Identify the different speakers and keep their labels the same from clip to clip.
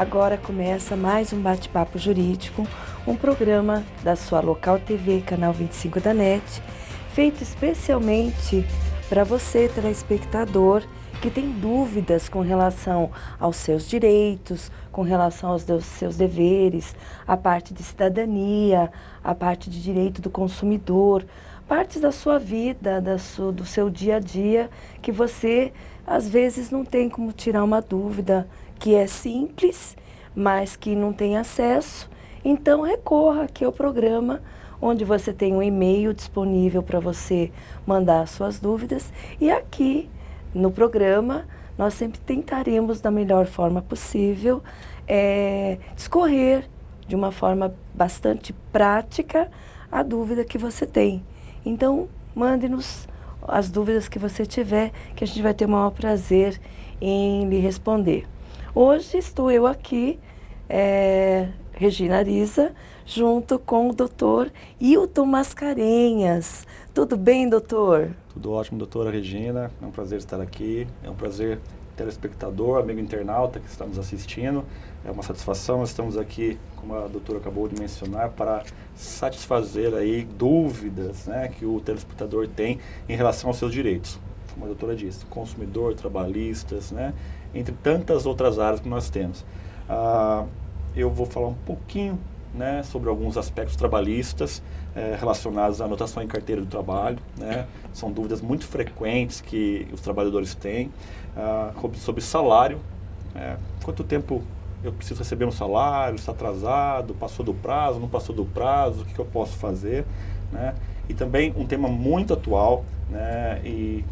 Speaker 1: Agora começa mais um bate-papo jurídico, um programa da sua Local TV, canal 25 da NET, feito especialmente para você, telespectador, que tem dúvidas com relação aos seus direitos, com relação aos seus deveres, a parte de cidadania, a parte de direito do consumidor, partes da sua vida, do seu dia a dia, que você às vezes não tem como tirar uma dúvida, que é simples, mas que não tem acesso. Então recorra aqui ao programa, onde você tem um e-mail disponível para você mandar as suas dúvidas, e aqui no programa, nós sempre tentaremos, da melhor forma possível, discorrer de uma forma bastante prática a dúvida que você tem. Então, mande-nos as dúvidas que você tiver, que a gente vai ter o maior prazer em lhe responder. Hoje estou eu aqui, Regina Ariza, junto com o doutor Hilton Mascarenhas. Tudo bem, doutor?
Speaker 2: Tudo ótimo, doutora Regina. É um prazer estar aqui. É um prazer, telespectador, amigo internauta que está nos assistindo. É uma satisfação. Nós estamos aqui, como a doutora acabou de mencionar, para satisfazer aí dúvidas, né, que o telespectador tem em relação aos seus direitos. Como a doutora disse, consumidor, trabalhistas, né, entre tantas outras áreas que nós temos. Eu vou falar um pouquinho, né, sobre alguns aspectos trabalhistas relacionados à anotação em carteira do trabalho, né? São dúvidas muito frequentes que os trabalhadores têm sobre salário, quanto tempo eu preciso receber um salário, está atrasado, passou do prazo, não passou do prazo, o que eu posso fazer, né? E também um tema muito atual, né, e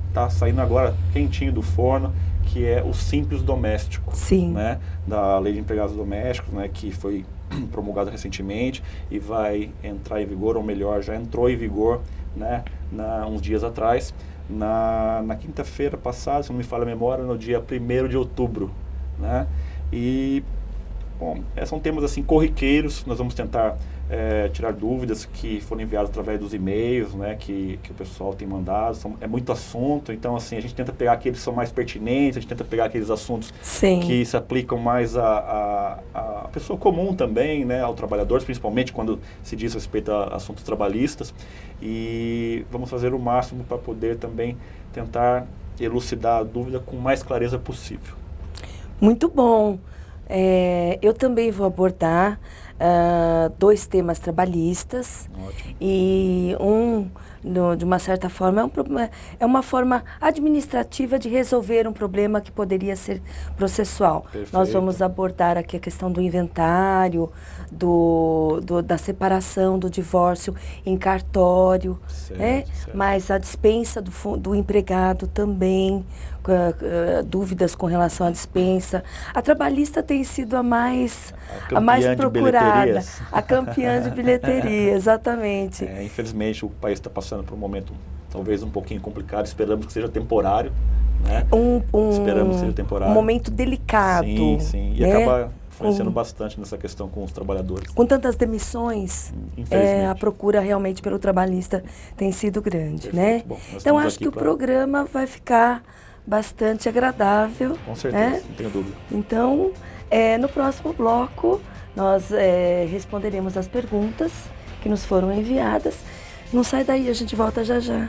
Speaker 2: está saindo agora quentinho do forno, que é o Simples Doméstico, né, da Lei de Empregados Domésticos, né, que foi promulgado recentemente e vai entrar em vigor, ou melhor, já entrou em vigor, né, uns dias atrás, na quinta-feira passada, se não me falha a memória, no dia 1º de outubro, né, e, bom, são temas assim corriqueiros. Nós vamos tentar tirar dúvidas que foram enviadas através dos e-mails, né, que o pessoal tem mandado. É muito assunto, então assim, a gente tenta pegar aqueles que são mais pertinentes, a gente tenta pegar aqueles assuntos que se aplicam mais à pessoa comum também, né, ao trabalhador, principalmente quando se diz respeito a assuntos trabalhistas, e vamos fazer o máximo para poder também tentar elucidar a dúvida com mais clareza possível. Muito bom.
Speaker 1: Eu também vou abordar 2 temas trabalhistas.
Speaker 2: Ótimo.
Speaker 1: E de uma certa forma, é uma forma administrativa de resolver um problema que poderia ser processual.
Speaker 2: Perfeito.
Speaker 1: Nós vamos abordar aqui a questão do inventário, da separação, do divórcio em cartório,
Speaker 2: certo.
Speaker 1: Mas a dispensa do empregado também, dúvidas com relação à dispensa. A trabalhista tem sido a mais procurada, a campeã de bilheteria, exatamente.
Speaker 2: Infelizmente o país está passando por um momento talvez um pouquinho complicado, esperamos que seja temporário, né? Esperamos que seja temporário.
Speaker 1: Um momento delicado.
Speaker 2: Sim, e acaba influenciando bastante nessa questão com os trabalhadores.
Speaker 1: Com tantas demissões, a procura realmente pelo trabalhista tem sido grande, né?
Speaker 2: Bom,
Speaker 1: então acho que o programa vai ficar bastante agradável.
Speaker 2: Com certeza, não tenho dúvida.
Speaker 1: Então, no próximo bloco, nós responderemos as perguntas que nos foram enviadas. Não sai daí, a gente volta já já.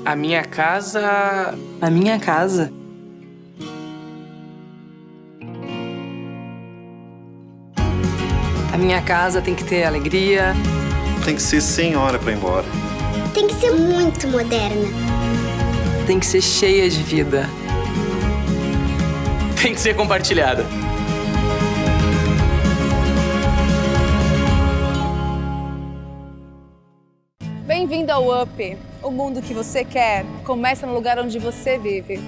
Speaker 3: A minha casa...
Speaker 4: A minha casa... A minha casa tem que ter alegria.
Speaker 5: Tem que ser sem hora pra ir embora.
Speaker 6: Tem que ser muito moderna.
Speaker 4: Tem que ser cheia de vida.
Speaker 3: Tem que ser compartilhada.
Speaker 7: Bem-vindo ao UP. O mundo que você quer começa no lugar onde você vive.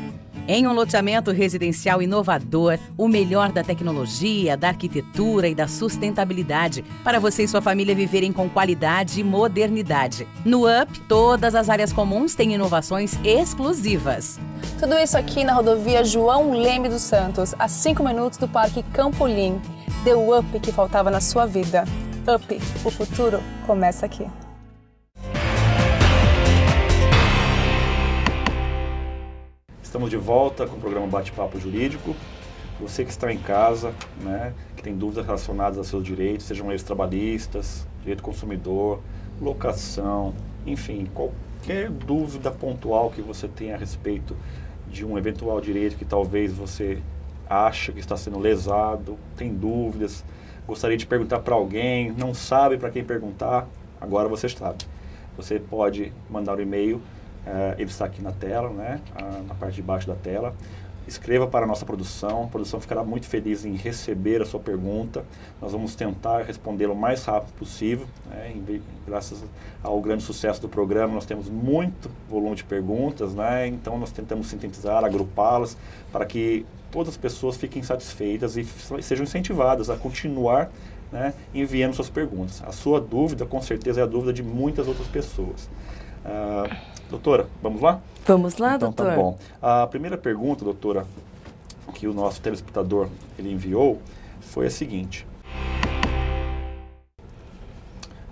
Speaker 8: Em um loteamento residencial inovador, o melhor da tecnologia, da arquitetura e da sustentabilidade para você e sua família viverem com qualidade e modernidade. No UP, todas as áreas comuns têm inovações exclusivas.
Speaker 7: Tudo isso aqui na rodovia João Leme dos Santos, a 5 minutos do Parque Campolim. The UP que faltava na sua vida. Up, o futuro começa aqui.
Speaker 2: Estamos de volta com o programa Bate-Papo Jurídico. Você que está em casa, né, que tem dúvidas relacionadas aos seus direitos, sejam eles trabalhistas, direito do consumidor, locação, enfim, qualquer dúvida pontual que você tenha a respeito de um eventual direito que talvez você acha que está sendo lesado, tem dúvidas, gostaria de perguntar para alguém, não sabe para quem perguntar, agora você sabe. Você pode mandar um e-mail, ele está aqui na tela, né, na parte de baixo da tela. Escreva para a nossa produção, a produção ficará muito feliz em receber a sua pergunta. Nós vamos tentar respondê-lo o mais rápido possível, né? Graças ao grande sucesso do programa, nós temos muito volume de perguntas, né? Então nós tentamos sintetizar, agrupá-las, para que todas as pessoas fiquem satisfeitas e sejam incentivadas a continuar, né, enviando suas perguntas. A sua dúvida, com certeza, é a dúvida de muitas outras pessoas. Doutora, vamos lá?
Speaker 1: Vamos lá,
Speaker 2: então,
Speaker 1: doutor?
Speaker 2: Tá bom. A primeira pergunta, doutora, que o nosso telespectador ele enviou foi a seguinte.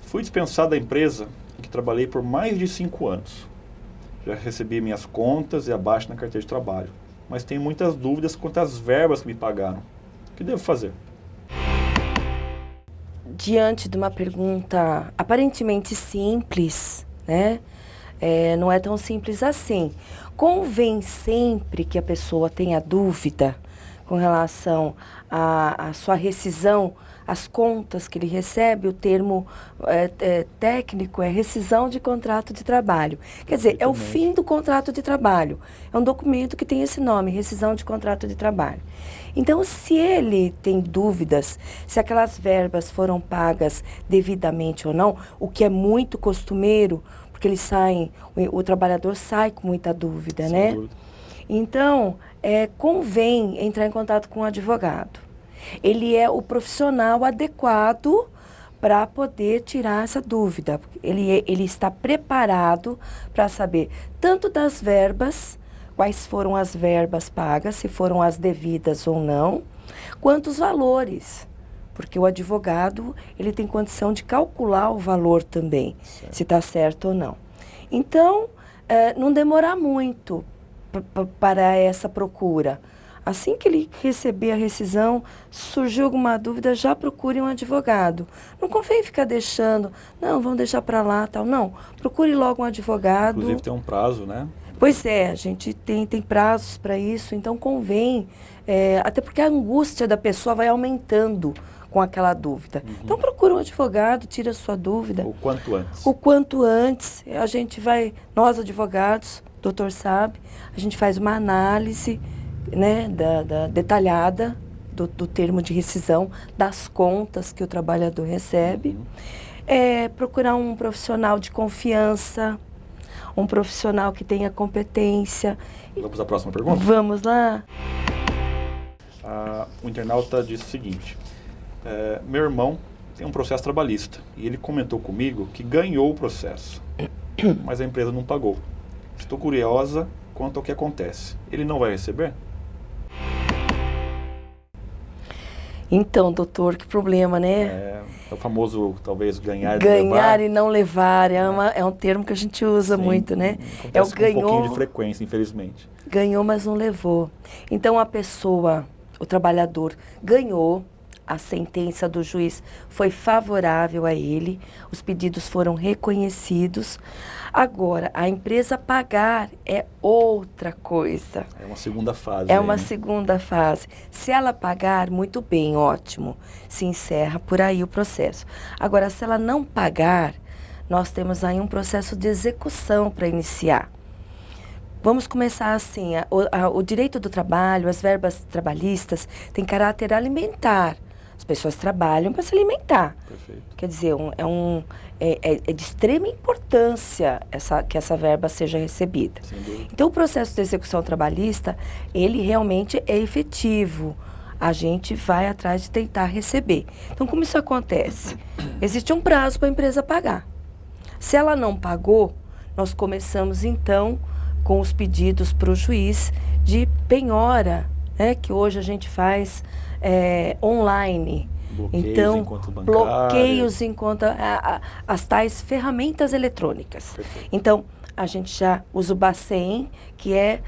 Speaker 2: Fui dispensado da empresa em que trabalhei por mais de 5 anos. Já recebi minhas contas e abaixo na carteira de trabalho, mas tenho muitas dúvidas quanto às verbas que me pagaram. O que devo fazer?
Speaker 1: Diante de uma pergunta aparentemente simples, né? Não é tão simples assim. Convém sempre que a pessoa tenha dúvida com relação à sua rescisão, as contas que ele recebe, o termo técnico é rescisão de contrato de trabalho. Quer dizer, é o fim do contrato de trabalho. É um documento que tem esse nome, rescisão de contrato de trabalho. Então, se ele tem dúvidas, se aquelas verbas foram pagas devidamente ou não, o que é muito costumeiro, porque eles saem, o trabalhador sai com muita dúvida,
Speaker 2: Sem
Speaker 1: né?
Speaker 2: dúvida.
Speaker 1: Então, convém entrar em contato com o advogado. Ele é o profissional adequado para poder tirar essa dúvida. Ele está preparado para saber tanto das verbas, quais foram as verbas pagas, se foram as devidas ou não, quanto os valores. Porque o advogado, ele tem condição de calcular o valor também, certo, se está certo ou não. Então, não demorar muito para essa procura. Assim que ele receber a rescisão, surgiu alguma dúvida, já procure um advogado. Não convém ficar deixando, não, vamos deixar para lá, tal. Não, procure logo um advogado.
Speaker 2: Inclusive tem um prazo, né?
Speaker 1: Pois é, a gente tem prazos para isso, então convém, até porque a angústia da pessoa vai aumentando com aquela dúvida. Uhum. Então procura um advogado, tira a sua dúvida.
Speaker 2: O quanto antes.
Speaker 1: O quanto antes. A gente vai, nós advogados, o doutor sabe, a gente faz uma análise, né, detalhada do termo de rescisão, das contas que o trabalhador recebe. Uhum. Procurar um profissional de confiança, um profissional que tenha competência.
Speaker 2: Vamos à próxima pergunta?
Speaker 1: Vamos lá.
Speaker 2: O internauta disse o seguinte. Meu irmão tem um processo trabalhista e ele comentou comigo que ganhou o processo, mas a empresa não pagou. Estou curiosa quanto ao que acontece. Ele não vai receber?
Speaker 1: Então, doutor, que problema, né?
Speaker 2: É o famoso, talvez, ganhar
Speaker 1: e não levar. É um termo que a gente usa muito, né?
Speaker 2: É o ganhou, um pouquinho de frequência, infelizmente.
Speaker 1: Ganhou, mas não levou. Então, a pessoa, o trabalhador, ganhou. A sentença do juiz foi favorável a ele, os pedidos foram reconhecidos. Agora, a empresa pagar é outra coisa.
Speaker 2: É uma segunda fase.
Speaker 1: É uma segunda fase. Se ela pagar, muito bem, ótimo. Se encerra por aí o processo. Agora, se ela não pagar, nós temos aí um processo de execução para iniciar. Vamos começar assim, o direito do trabalho, as verbas trabalhistas, tem caráter alimentar. As pessoas trabalham para se alimentar.
Speaker 2: Perfeito.
Speaker 1: Quer dizer, é de extrema importância que essa verba seja recebida. Então, o processo de execução trabalhista, ele realmente é efetivo. A gente vai atrás de tentar receber. Então, como isso acontece? Existe um prazo para a empresa pagar. Se ela não pagou, nós começamos, então, com os pedidos para o juiz de penhora, né, que hoje a gente faz online.
Speaker 2: Bloqueios
Speaker 1: Então,
Speaker 2: em conta bancária.
Speaker 1: bloqueios em conta, as tais ferramentas eletrônicas.
Speaker 2: Perfeito.
Speaker 1: Então, a gente já usa o Bacen, que é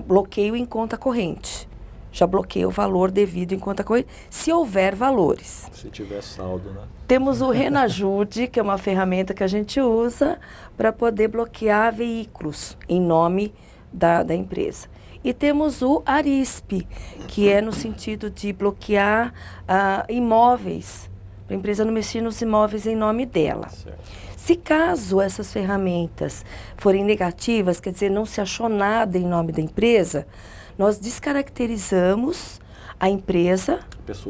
Speaker 1: bloqueio em conta corrente. Já bloqueia o valor devido em conta corrente, se houver valores.
Speaker 2: Se tiver saldo, né?
Speaker 1: Temos o Renajude, que é uma ferramenta que a gente usa para poder bloquear veículos em nome da empresa. E temos o Arisp, que é no sentido de bloquear imóveis, para a empresa não mexer nos imóveis em nome dela.
Speaker 2: Certo.
Speaker 1: Se caso essas ferramentas forem negativas, quer dizer, não se achou nada em nome da empresa, nós descaracterizamos a empresa,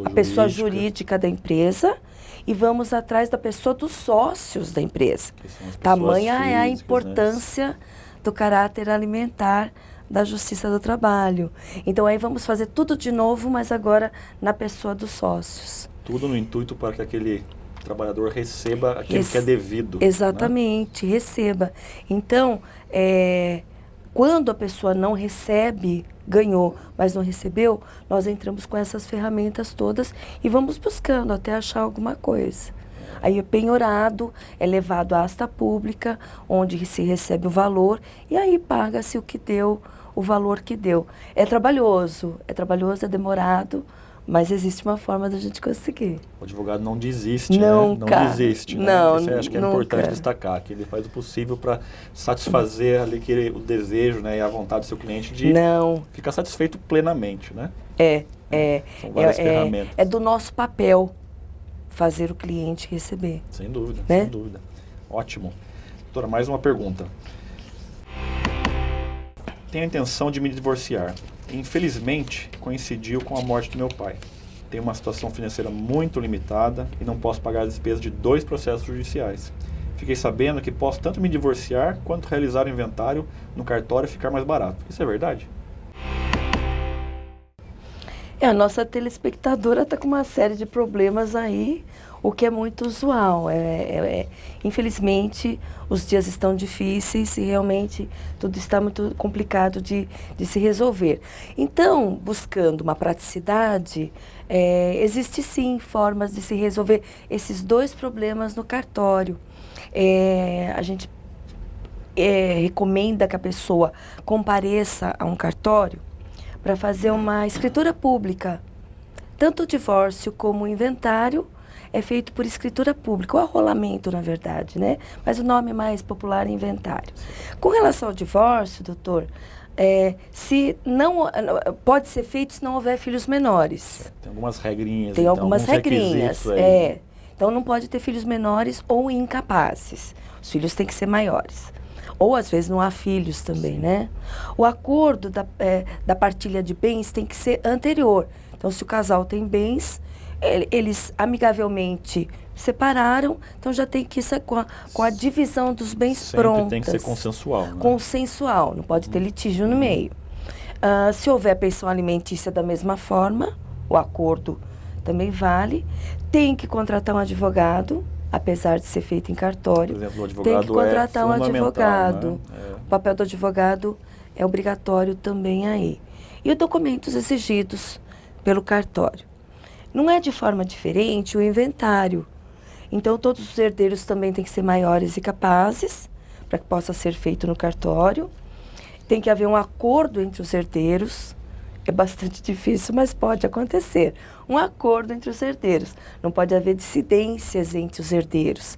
Speaker 1: a pessoa jurídica da empresa, e vamos atrás da pessoa dos sócios da empresa. Tamanha é a importância do caráter alimentar da Justiça do Trabalho. Então aí vamos fazer tudo de novo, mas agora na pessoa dos sócios.
Speaker 2: Tudo no intuito para que aquele trabalhador receba aquilo que é devido.
Speaker 1: Exatamente, né? Receba. Então, quando a pessoa não recebe, ganhou, mas não recebeu, nós entramos com essas ferramentas todas e vamos buscando até achar alguma coisa. Aí o penhorado é levado à asta pública, onde se recebe o valor, e aí paga-se o que deu, o valor que deu. É trabalhoso, é demorado, mas existe uma forma da gente conseguir.
Speaker 2: O advogado não desiste,
Speaker 1: nunca,
Speaker 2: né? Não desiste, né?
Speaker 1: Não,
Speaker 2: Isso acho que é importante destacar, que ele faz o possível para satisfazer ali o desejo, né, e a vontade do seu cliente de ficar satisfeito plenamente, né? São várias ferramentas.
Speaker 1: É do nosso papel fazer o cliente receber.
Speaker 2: Sem dúvida,
Speaker 1: né?
Speaker 2: Sem dúvida. Ótimo. Doutora, mais uma pergunta. Tenho a intenção de me divorciar. Infelizmente, coincidiu com a morte do meu pai. Tenho uma situação financeira muito limitada e não posso pagar a despesa de 2 processos judiciais. Fiquei sabendo que posso tanto me divorciar quanto realizar o inventário no cartório e ficar mais barato. Isso é verdade?
Speaker 1: A nossa telespectadora está com uma série de problemas aí, o que é muito usual. Infelizmente, os dias estão difíceis e realmente tudo está muito complicado de se resolver. Então, buscando uma praticidade, existe sim formas de se resolver esses 2 problemas no cartório. A gente recomenda que a pessoa compareça a um cartório para fazer uma escritura pública. Tanto o divórcio como o inventário é feito por escritura pública, o arrolamento, na verdade, né? Mas o nome mais popular é inventário. Com relação ao divórcio, doutor, se não pode ser feito se não houver filhos menores.
Speaker 2: Tem algumas regrinhas.
Speaker 1: Tem algumas regrinhas,
Speaker 2: aí.
Speaker 1: Então não pode ter filhos menores ou incapazes. Os filhos têm que ser maiores. Ou, às vezes, não há filhos também, né? O acordo da partilha de bens tem que ser anterior. Então, se o casal tem bens, eles amigavelmente separaram, então já tem que ir com a divisão dos bens pronta.
Speaker 2: Tem que ser consensual. Né?
Speaker 1: Consensual, não pode ter litígio no meio. Se houver pensão alimentícia da mesma forma, o acordo também vale. Tem que contratar um advogado, apesar de ser feito em cartório.
Speaker 2: Por exemplo, o advogado
Speaker 1: tem que contratar um advogado.
Speaker 2: Né?
Speaker 1: O papel do advogado é obrigatório também aí. E os documentos exigidos pelo cartório. Não é de forma diferente o inventário. Então, todos os herdeiros também têm que ser maiores e capazes, para que possa ser feito no cartório. Tem que haver um acordo entre os herdeiros. É bastante difícil, mas pode acontecer. Um acordo entre os herdeiros. Não pode haver dissidências entre os herdeiros.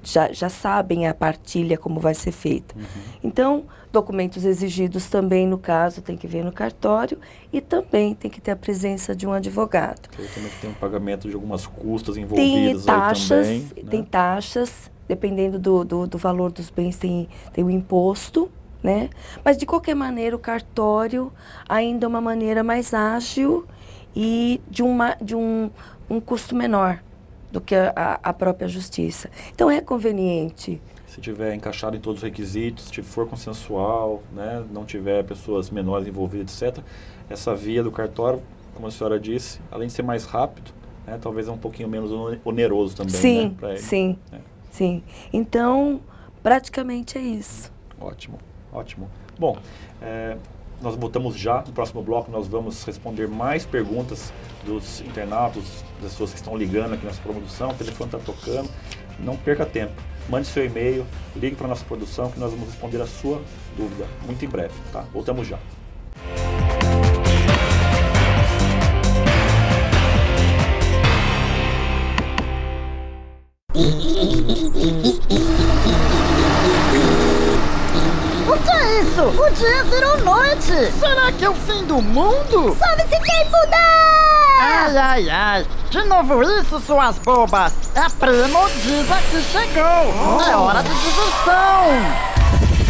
Speaker 1: Já sabem a partilha como vai ser feita. Então, documentos exigidos também, no caso, tem que ver no cartório e também tem que ter a presença de um advogado.
Speaker 2: Também tem um pagamento de algumas custas envolvidas aí também.
Speaker 1: Tem taxas, dependendo do valor dos bens, tem o imposto, né? Mas, de qualquer maneira, o cartório ainda é uma maneira mais ágil e de um custo menor do que a própria justiça. Então, é conveniente.
Speaker 2: Se tiver encaixado em todos os requisitos, se for consensual, né, não tiver pessoas menores envolvidas, etc., essa via do cartório, como a senhora disse, além de ser mais rápido, né, talvez é um pouquinho menos oneroso também.
Speaker 1: Sim,
Speaker 2: né, pra ele.
Speaker 1: Sim. Então, praticamente é isso.
Speaker 2: Ótimo. Bom, nós voltamos já. No próximo bloco nós vamos responder mais perguntas dos internautas, das pessoas que estão ligando aqui nessa produção. O telefone está tocando. Não perca tempo. Mande seu e-mail, ligue para a nossa produção que nós vamos responder a sua dúvida muito em breve, tá? Voltamos já.
Speaker 9: O que é isso? O dia virou noite! Será que é o fim do mundo?
Speaker 6: Sobe-se quem puder!
Speaker 9: Ai, ai, ai! De novo isso, suas bobas! A Premodiza que chegou! É hora de diversão!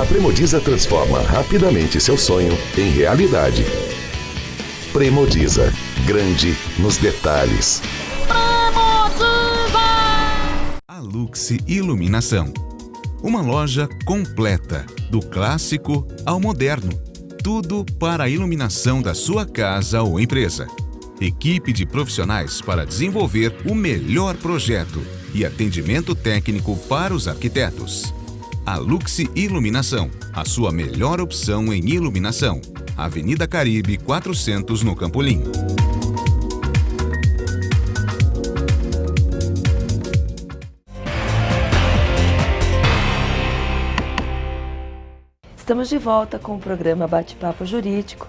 Speaker 10: A Premodiza transforma rapidamente seu sonho em realidade. Premodiza, grande nos detalhes.
Speaker 9: Premodiza!
Speaker 11: A Luxe Iluminação. Uma loja completa, do clássico ao moderno. Tudo para a iluminação da sua casa ou empresa. Equipe de profissionais para desenvolver o melhor projeto e atendimento técnico para os arquitetos. A Luxe Iluminação, a sua melhor opção em iluminação. Avenida Caribe 400 no Campolim.
Speaker 1: Estamos de volta com o programa Bate-Papo Jurídico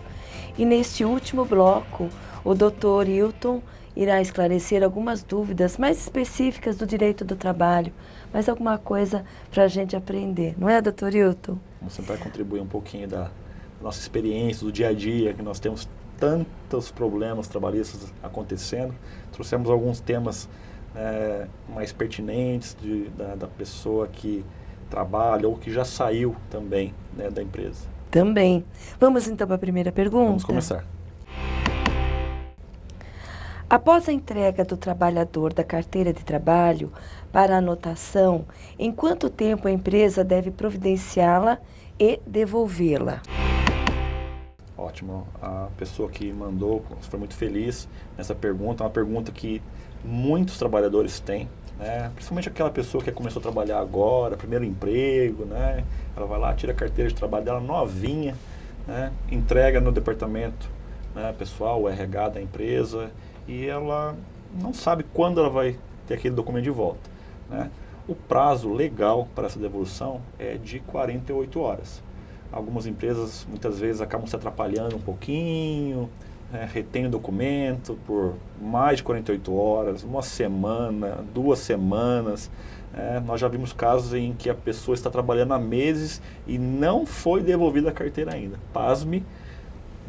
Speaker 1: e neste último bloco o Dr. Hilton irá esclarecer algumas dúvidas mais específicas do direito do trabalho, mais alguma coisa para a gente aprender, não é, Dr. Hilton?
Speaker 2: Vamos tentar contribuir um pouquinho da nossa experiência, do dia a dia, que nós temos tantos problemas trabalhistas acontecendo. Trouxemos alguns temas mais pertinentes da pessoa que trabalha ou que já saiu também, né, da empresa.
Speaker 1: Também. Vamos então para a primeira pergunta?
Speaker 2: Vamos começar.
Speaker 1: Após a entrega do trabalhador da carteira de trabalho para anotação, em quanto tempo a empresa deve providenciá-la e devolvê-la?
Speaker 2: Ótimo. A pessoa que mandou foi muito feliz nessa pergunta. É uma pergunta que muitos trabalhadores têm, né? Principalmente aquela pessoa que começou a trabalhar agora, primeiro emprego, né? Ela vai lá, tira a carteira de trabalho dela novinha, né? Entrega no departamento, né, pessoal, o RH da empresa, e ela não sabe quando ela vai ter aquele documento de volta, né? O prazo legal para essa devolução é de 48 horas. Algumas empresas muitas vezes acabam se atrapalhando um pouquinho, retém o documento por mais de 48 horas, uma semana, 2 semanas. Nós já vimos casos em que a pessoa está trabalhando há meses e não foi devolvida a carteira ainda. Pasme,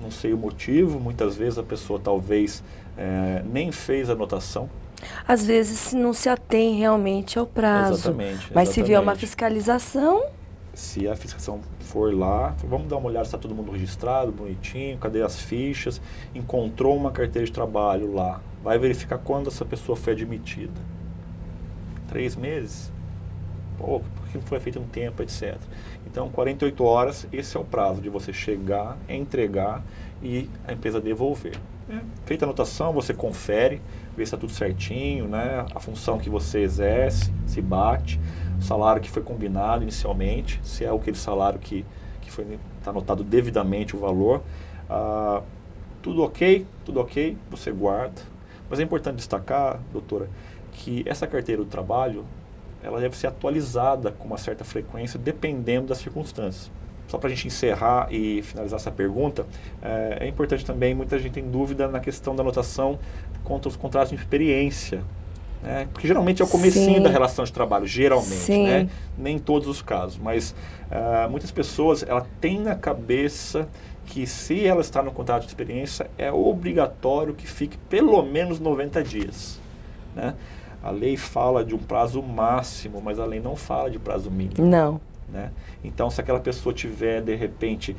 Speaker 2: não sei o motivo, muitas vezes a pessoa talvez nem fez a anotação.
Speaker 1: Às vezes não se atém realmente ao prazo.
Speaker 2: Exatamente.
Speaker 1: Mas se vier uma fiscalização...
Speaker 2: Se a fiscalização for lá, vamos dar uma olhada se está todo mundo registrado, bonitinho, cadê as fichas, encontrou uma carteira de trabalho lá, vai verificar quando essa pessoa foi admitida. 3 meses? Pô, porque não foi feito um tempo, etc. Então, 48 horas, esse é o prazo de você chegar, entregar e a empresa devolver. Feita a anotação, você confere, vê se está tudo certinho, né? A função que você exerce, se bate, o salário que foi combinado inicialmente, se é aquele salário que está anotado devidamente o valor. Tudo ok, você guarda. Mas é importante destacar, doutora, que essa carteira do trabalho, ela deve ser atualizada com uma certa frequência, dependendo das circunstâncias. Só para a gente encerrar e finalizar essa pergunta, é importante também, muita gente tem dúvida na questão da anotação contra os contratos de experiência, né? Porque geralmente é o comecinho da relação de trabalho, geralmente, né? Nem em todos os casos, mas muitas pessoas ela têm na cabeça que se ela está no contrato de experiência, é obrigatório que fique pelo menos 90 dias, né? A lei fala de um prazo máximo, mas a lei não fala de prazo mínimo.
Speaker 1: Não.
Speaker 2: Né? Então, se aquela pessoa tiver, de repente,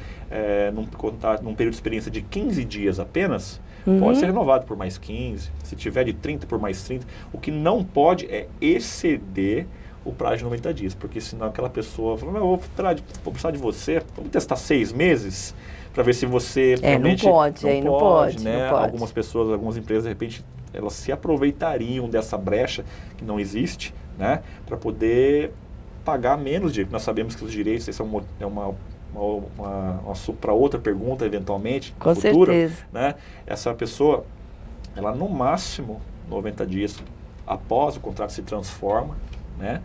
Speaker 2: num período de experiência de 15 dias apenas, pode ser renovado por mais 15. Se tiver de 30, por mais 30. O que não pode é exceder o prazo de 90 dias, porque senão aquela pessoa fala, não, vou precisar de você, vamos testar 6 meses para ver se você realmente...
Speaker 1: Não pode,
Speaker 2: né?
Speaker 1: não pode.
Speaker 2: Algumas pessoas, algumas empresas, de repente, elas se aproveitariam dessa brecha que não existe, né? Para poder pagar menos dinheiro. Nós sabemos que os direitos, essa é uma para outra pergunta, eventualmente,
Speaker 1: com
Speaker 2: futura,
Speaker 1: certeza.
Speaker 2: Né? Essa pessoa, ela no máximo 90 dias após o contrato se transforma, né?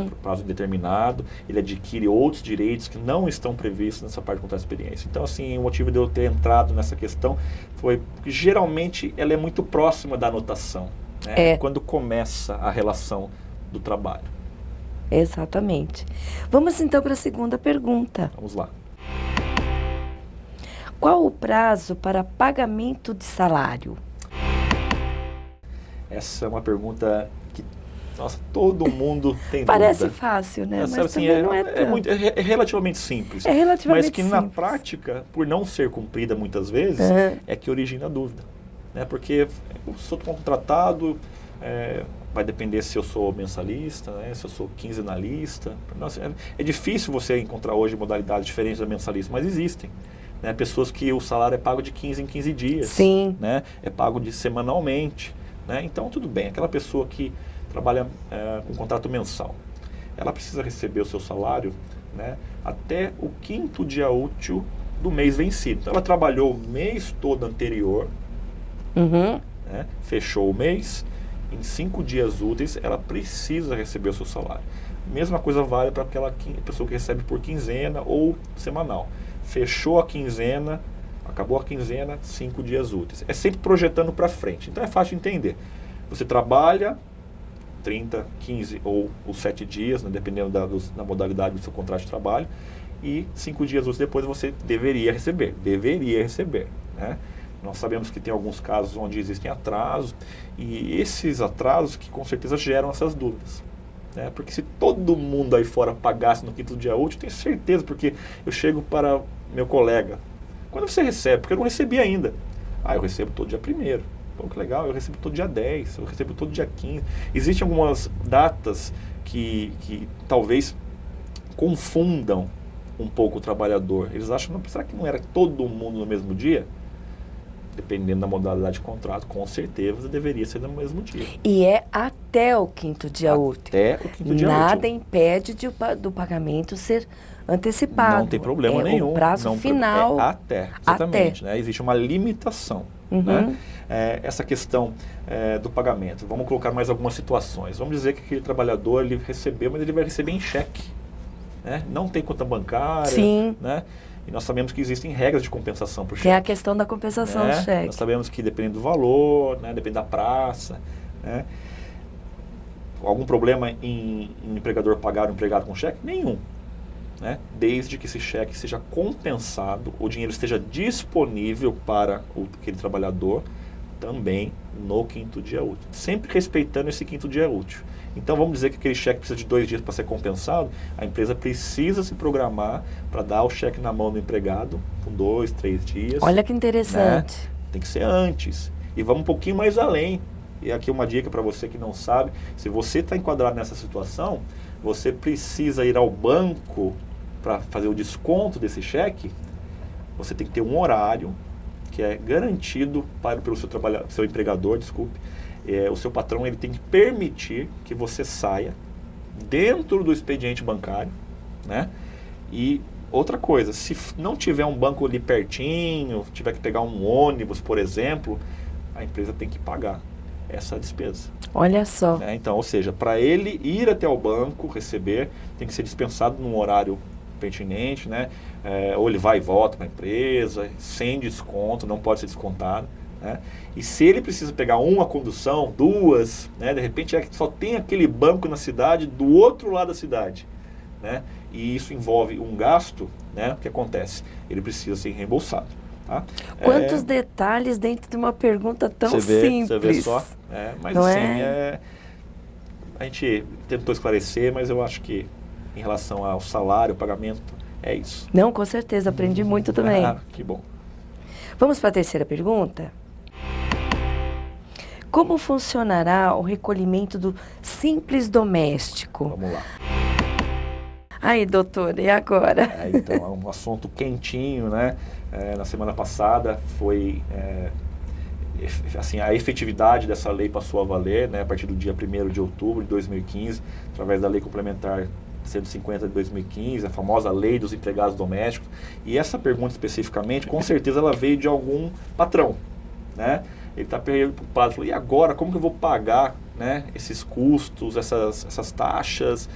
Speaker 2: Por prazo indeterminado, ele adquire outros direitos que não estão previstos nessa parte de contrato de experiência. Então, assim, o motivo de eu ter entrado nessa questão foi porque geralmente ela é muito próxima da anotação, né? Quando começa a relação do trabalho.
Speaker 1: Exatamente. Vamos então para a segunda pergunta.
Speaker 2: Vamos lá.
Speaker 1: Qual o prazo para pagamento de salário?
Speaker 2: Essa é uma pergunta que, nossa, todo mundo tem
Speaker 1: Parece
Speaker 2: dúvida.
Speaker 1: fácil, né? Mas
Speaker 2: assim,
Speaker 1: também não é tanto.
Speaker 2: É relativamente simples.
Speaker 1: É relativamente
Speaker 2: mas que
Speaker 1: simples.
Speaker 2: na prática, por não ser cumprida muitas vezes, é que origina a dúvida. Né? Porque eu sou contratado, vai depender se eu sou mensalista, né? Se eu sou quinzenalista. Nossa, é difícil você encontrar hoje modalidades diferentes da mensalista, mas existem. Né? Pessoas que o salário é pago de 15 em 15 dias.
Speaker 1: Sim.
Speaker 2: Né? É pago semanalmente. Né? Então, tudo bem, aquela pessoa que trabalha com contrato mensal, ela precisa receber o seu salário, né, até o 5º dia útil do mês vencido. Então, ela trabalhou o mês todo anterior, né, fechou o mês, em 5 dias úteis, ela precisa receber o seu salário. Mesma coisa vale para aquela pessoa que recebe por quinzena ou semanal. Fechou a quinzena, acabou a quinzena, 5 dias úteis. É sempre projetando para frente. Então é fácil de entender. Você trabalha 30, 15 ou os 7 dias, né, dependendo da modalidade do seu contrato de trabalho, e 5 dias úteis depois você deveria receber. Né? Nós sabemos que tem alguns casos onde existem atrasos, e esses atrasos que com certeza geram essas dúvidas. Né? Porque se todo mundo aí fora pagasse no 5º dia útil, tenho certeza, porque eu chego para meu colega: quando você recebe? Porque eu não recebi ainda. Eu recebo todo dia 1º. Pô, que legal, eu recebo todo dia 10, eu recebo todo dia 15. Existem algumas datas que talvez confundam um pouco o trabalhador. Eles acham, será que não era todo mundo no mesmo dia? Dependendo da modalidade de contrato, com certeza deveria ser no mesmo dia.
Speaker 1: E é até o 5º dia útil.
Speaker 2: Até o 5º dia útil.
Speaker 1: Nada impede do pagamento ser antecipado.
Speaker 2: Não tem problema nenhum.
Speaker 1: O prazo final.
Speaker 2: Exatamente. Né? Existe uma limitação. Né? Essa questão do pagamento. Vamos colocar mais algumas situações. Vamos dizer que aquele trabalhador ele recebeu, mas ele vai receber em cheque. Né? Não tem conta bancária.
Speaker 1: Sim.
Speaker 2: Né? E nós sabemos que existem regras de compensação por cheque.
Speaker 1: Tem a questão da compensação do cheque.
Speaker 2: Nós sabemos que depende do valor, né? Depende da praça. Né? Algum problema em empregador pagar o empregado com cheque? Nenhum. Né? Desde que esse cheque seja compensado, o dinheiro esteja disponível para aquele trabalhador também no 5º dia útil. Sempre respeitando esse 5º dia útil. Então vamos dizer que aquele cheque precisa de 2 dias para ser compensado, a empresa precisa se programar para dar o cheque na mão do empregado com 2, 3 dias.
Speaker 1: Olha que interessante.
Speaker 2: Né? Tem que ser antes. E vamos um pouquinho mais além. E aqui uma dica para você que não sabe: se você está enquadrado nessa situação, você precisa ir ao banco para fazer o desconto desse cheque. Você tem que ter um horário que é garantido pelo seu empregador, o seu patrão ele tem que permitir que você saia dentro do expediente bancário, né? E outra coisa, se não tiver um banco ali pertinho, tiver que pegar um ônibus, por exemplo, a empresa tem que pagar essa despesa.
Speaker 1: Olha só.
Speaker 2: Né? Então, ou seja, para ele ir até o banco receber, tem que ser dispensado num horário pertinente, né? Ou ele vai e volta para a empresa, sem desconto, não pode ser descontado. Né? E se ele precisa pegar uma condução, 2, né? De repente só tem aquele banco na cidade, do outro lado da cidade, né? E isso envolve um gasto, né? O que acontece? Ele precisa ser reembolsado. Tá?
Speaker 1: Quantos detalhes dentro de uma pergunta tão simples.
Speaker 2: Você vê só. Mas
Speaker 1: não
Speaker 2: assim, a gente tentou esclarecer, mas eu acho que em relação ao salário, ao pagamento, é isso.
Speaker 1: Não, com certeza, aprendi muito também.
Speaker 2: Que bom.
Speaker 1: Vamos para a terceira pergunta? Como funcionará o recolhimento do Simples Doméstico?
Speaker 2: Vamos lá.
Speaker 1: Aí, doutor, e agora?
Speaker 2: Então, é um assunto quentinho, né? Na semana passada foi... assim, a efetividade dessa lei passou a valer, né, a partir do dia 1º de outubro de 2015, através da Lei Complementar 150 de 2015, a famosa lei dos empregados domésticos. E essa pergunta especificamente, com certeza ela veio de algum patrão, né? Ele está preocupado, falou, e agora, como que eu vou pagar, né, esses custos, essas taxas?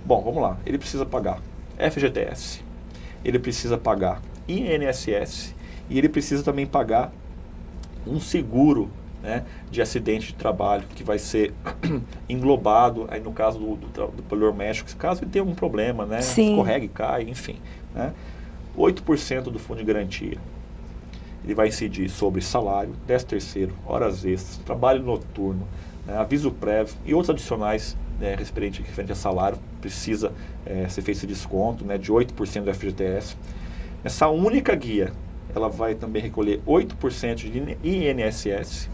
Speaker 2: Bom, vamos lá, ele precisa pagar FGTS, ele precisa pagar INSS e ele precisa também pagar um seguro, né, de acidente de trabalho, que vai ser englobado, aí no caso do trabalhador doméstico, caso ele tenha algum problema, né, escorregue, cai, enfim, né, 8% do fundo de garantia. Ele vai incidir sobre salário, 13º, horas extras, trabalho noturno, né, aviso prévio e outros adicionais, né, referente a salário, precisa ser feito esse desconto, né, de 8% do FGTS. Essa única guia, ela vai também recolher 8% de INSS,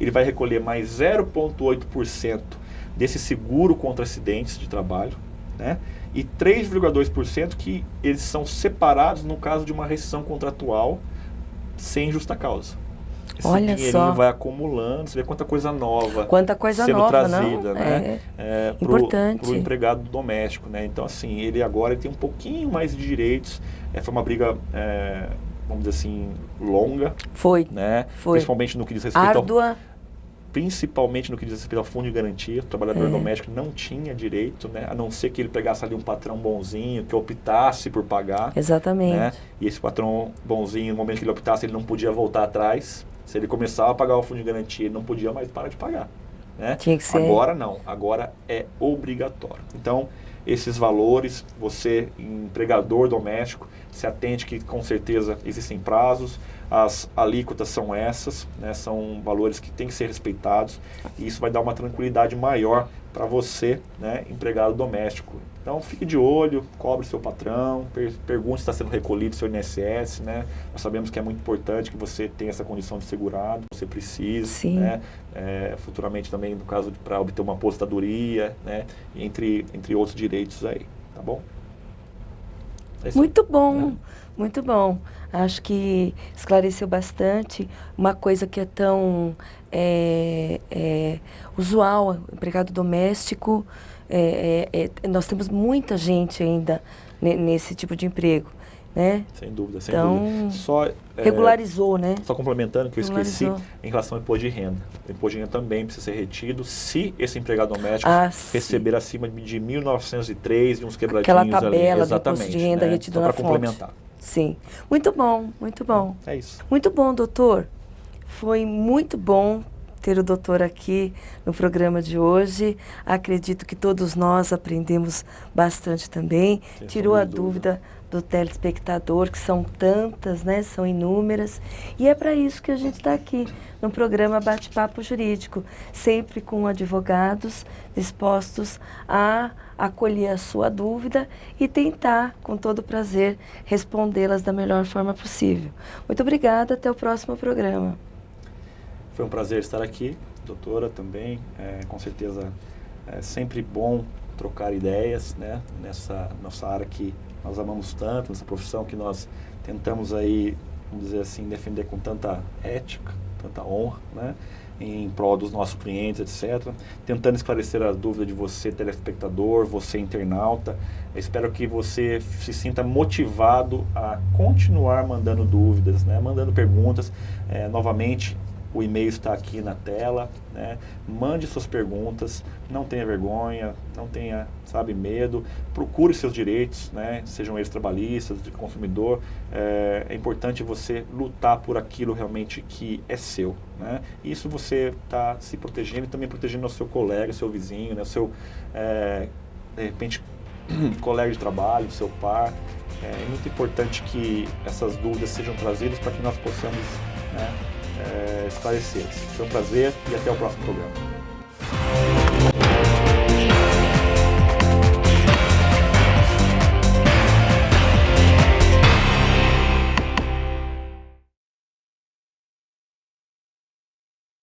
Speaker 2: ele vai recolher mais 0,8% desse seguro contra acidentes de trabalho, né, e 3,2% que eles são separados no caso de uma rescisão contratual sem justa causa. Esse dinheirinho vai acumulando, você vê quanta coisa nova sendo trazida, né?
Speaker 1: Importante.
Speaker 2: Para o empregado doméstico, né? Então, assim, ele agora tem um pouquinho mais de direitos. Foi uma briga, vamos dizer assim, longa.
Speaker 1: Foi.
Speaker 2: Né?
Speaker 1: Foi.
Speaker 2: Principalmente no que diz respeito
Speaker 1: Árdua.
Speaker 2: Principalmente no que diz respeito ao fundo de garantia. O trabalhador doméstico não tinha direito, né, a não ser que ele pegasse ali um patrão bonzinho, que optasse por pagar.
Speaker 1: Exatamente.
Speaker 2: Né, e esse patrão bonzinho, no momento que ele optasse, ele não podia voltar atrás. Se ele começava a pagar o fundo de garantia, ele não podia mais parar de pagar. Né?
Speaker 1: Tinha que ser.
Speaker 2: Agora não, agora é obrigatório. Então, esses valores, você, empregador doméstico, se atente que com certeza existem prazos, as alíquotas são essas, né, são valores que têm que ser respeitados e isso vai dar uma tranquilidade maior para você, né, empregado doméstico. Então fique de olho, cobre seu patrão, pergunte se está sendo recolhido seu INSS, né? Nós sabemos que é muito importante que você tenha essa condição de segurado, você precisa, né? Futuramente também, no caso, para obter uma aposentadoria, né? Entre outros direitos aí, tá bom?
Speaker 1: Muito bom, muito bom. Acho que esclareceu bastante uma coisa que é tão usual, empregado doméstico. Nós temos muita gente ainda nesse tipo de emprego, né?
Speaker 2: Sem dúvida, sem
Speaker 1: dúvida.
Speaker 2: Só,
Speaker 1: regularizou, né?
Speaker 2: Só complementando que eu esqueci, em relação ao imposto de renda. O imposto de renda também precisa ser retido se esse empregado doméstico receber acima de 1.903 e uns quebradinhos ali.
Speaker 1: Aquela tabela
Speaker 2: do
Speaker 1: imposto de renda retido na fonte.
Speaker 2: Para complementar.
Speaker 1: Sim. Muito bom, muito bom.
Speaker 2: É isso.
Speaker 1: Muito bom, doutor. Foi muito bom ter o doutor aqui no programa de hoje. Acredito que todos nós aprendemos bastante também. Tirou a dúvida do telespectador, que são tantas, né? São inúmeras. E é para isso que a gente está aqui, no programa Bate-Papo Jurídico, sempre com advogados dispostos a acolher a sua dúvida e tentar, com todo prazer, respondê-las da melhor forma possível. Muito obrigada, até o próximo programa.
Speaker 2: Foi um prazer estar aqui, doutora, também. Com certeza é sempre bom trocar ideias, né, nessa nossa área que nós amamos tanto, nessa profissão que nós tentamos aí, vamos dizer assim, defender com tanta ética, tanta honra, né, em prol dos nossos clientes, etc. Tentando esclarecer a dúvida de você, telespectador, você, internauta. Eu espero que você se sinta motivado a continuar mandando dúvidas, né, mandando perguntas. Novamente, o e-mail está aqui na tela, né? Mande suas perguntas, não tenha vergonha, não tenha, medo, procure seus direitos, né? Sejam eles trabalhistas, de consumidor. É importante você lutar por aquilo realmente que é seu, né? Isso você está se protegendo e também protegendo o seu colega, seu vizinho, né? O seu, de repente, colega de trabalho, seu par. É muito importante que essas dúvidas sejam trazidas para que nós possamos, né, esclarecer. Foi um prazer e até o próximo programa.